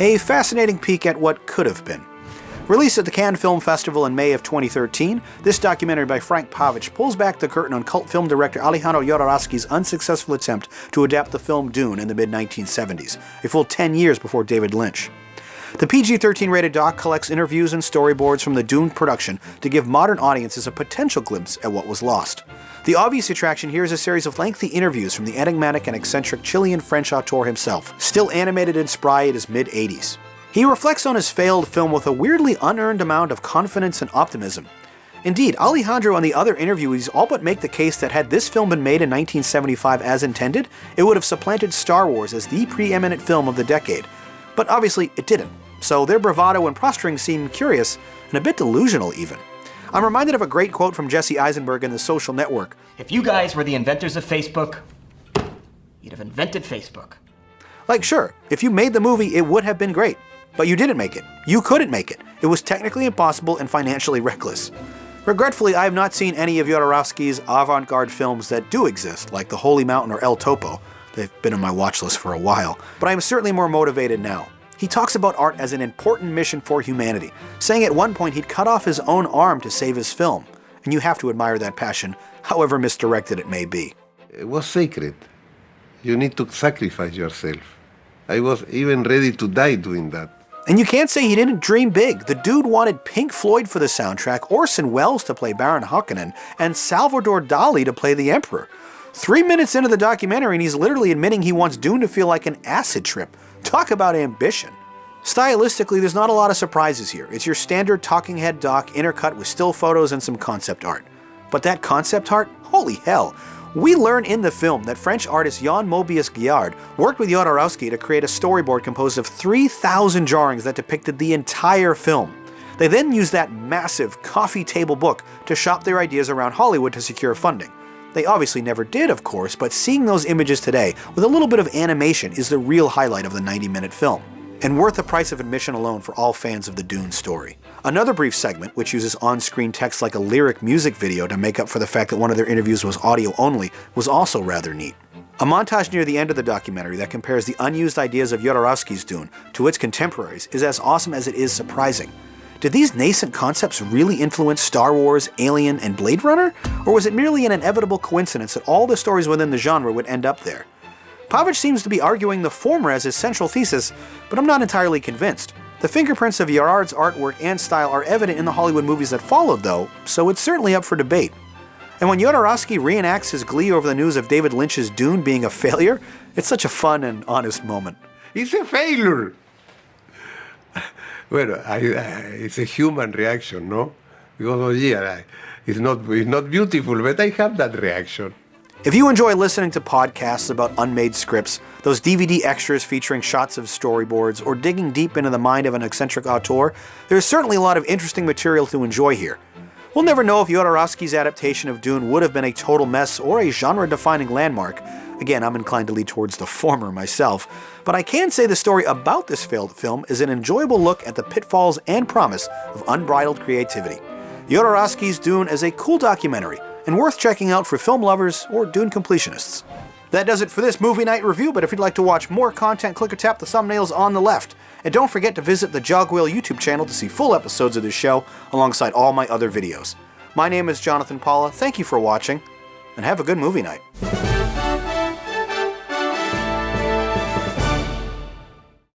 A fascinating peek at what could have been. Released at the Cannes Film Festival in May of 2013, this documentary by Frank Pavich pulls back the curtain on cult film director Alejandro Jodorowsky's unsuccessful attempt to adapt the film Dune in the mid-1970s, a full 10 years before David Lynch. The PG-13 rated doc collects interviews and storyboards from the Dune production to give modern audiences a potential glimpse at what was lost. The obvious attraction here is a series of lengthy interviews from the enigmatic and eccentric Chilean-French auteur himself, still animated and spry at his mid-80s. He reflects on his failed film with a weirdly unearned amount of confidence and optimism. Indeed, Alejandro and the other interviewees all but make the case that had this film been made in 1975 as intended, it would have supplanted Star Wars as the preeminent film of the decade. But obviously it didn't, so their bravado and posturing seem curious and a bit delusional even. I'm reminded of a great quote from Jesse Eisenberg in The Social Network. If you guys were the inventors of Facebook, you'd have invented Facebook. Like, sure, if you made the movie, it would have been great. But you didn't make it. You couldn't make it. It was technically impossible and financially reckless. Regretfully, I have not seen any of Jodorowsky's avant-garde films that do exist, like The Holy Mountain or El Topo. They've been on my watch list for a while, but I am certainly more motivated now. He talks about art as an important mission for humanity, saying at one point he'd cut off his own arm to save his film. And you have to admire that passion, however misdirected it may be. It was sacred. You need to sacrifice yourself. I was even ready to die doing that. And you can't say he didn't dream big. The dude wanted Pink Floyd for the soundtrack, Orson Welles to play Baron Harkonnen, and Salvador Dali to play the Emperor. 3 minutes into the documentary and he's literally admitting he wants Dune to feel like an acid trip. Talk about ambition. Stylistically, there's not a lot of surprises here. It's your standard talking head doc intercut with still photos and some concept art. But that concept art? Holy hell! We learn in the film that French artist Jan Mobius Guillard worked with Jodorowsky to create a storyboard composed of 3,000 drawings that depicted the entire film. They then used that massive coffee table book to shop their ideas around Hollywood to secure funding. They obviously never did, of course, but seeing those images today with a little bit of animation is the real highlight of the 90-minute film, and worth the price of admission alone for all fans of the Dune story. Another brief segment, which uses on-screen text like a lyric music video to make up for the fact that one of their interviews was audio only, was also rather neat. A montage near the end of the documentary that compares the unused ideas of Jodorowsky's Dune to its contemporaries is as awesome as it is surprising. Did these nascent concepts really influence Star Wars, Alien, and Blade Runner? Or was it merely an inevitable coincidence that all the stories within the genre would end up there? Pavich seems to be arguing the former as his central thesis, but I'm not entirely convinced. The fingerprints of Girard's artwork and style are evident in the Hollywood movies that followed though, so it's certainly up for debate. And when Jodorowsky reenacts his glee over the news of David Lynch's Dune being a failure, it's such a fun and honest moment. It's a failure! Well, it's a human reaction, no? Because, oh yeah, it's not beautiful, but I have that reaction. If you enjoy listening to podcasts about unmade scripts, those DVD extras featuring shots of storyboards, or digging deep into the mind of an eccentric auteur, there's certainly a lot of interesting material to enjoy here. We'll never know if Jodorowsky's adaptation of Dune would have been a total mess or a genre-defining landmark. Again, I'm inclined to lead towards the former myself, but I can say the story about this failed film is an enjoyable look at the pitfalls and promise of unbridled creativity. Jodorowsky's Dune is a cool documentary, and worth checking out for film lovers or Dune completionists. That does it for this movie night review, but if you'd like to watch more content, click or tap the thumbnails on the left. And don't forget to visit the Jogwheel YouTube channel to see full episodes of this show, alongside all my other videos. My name is Jonathan Paula, thank you for watching, and have a good movie night.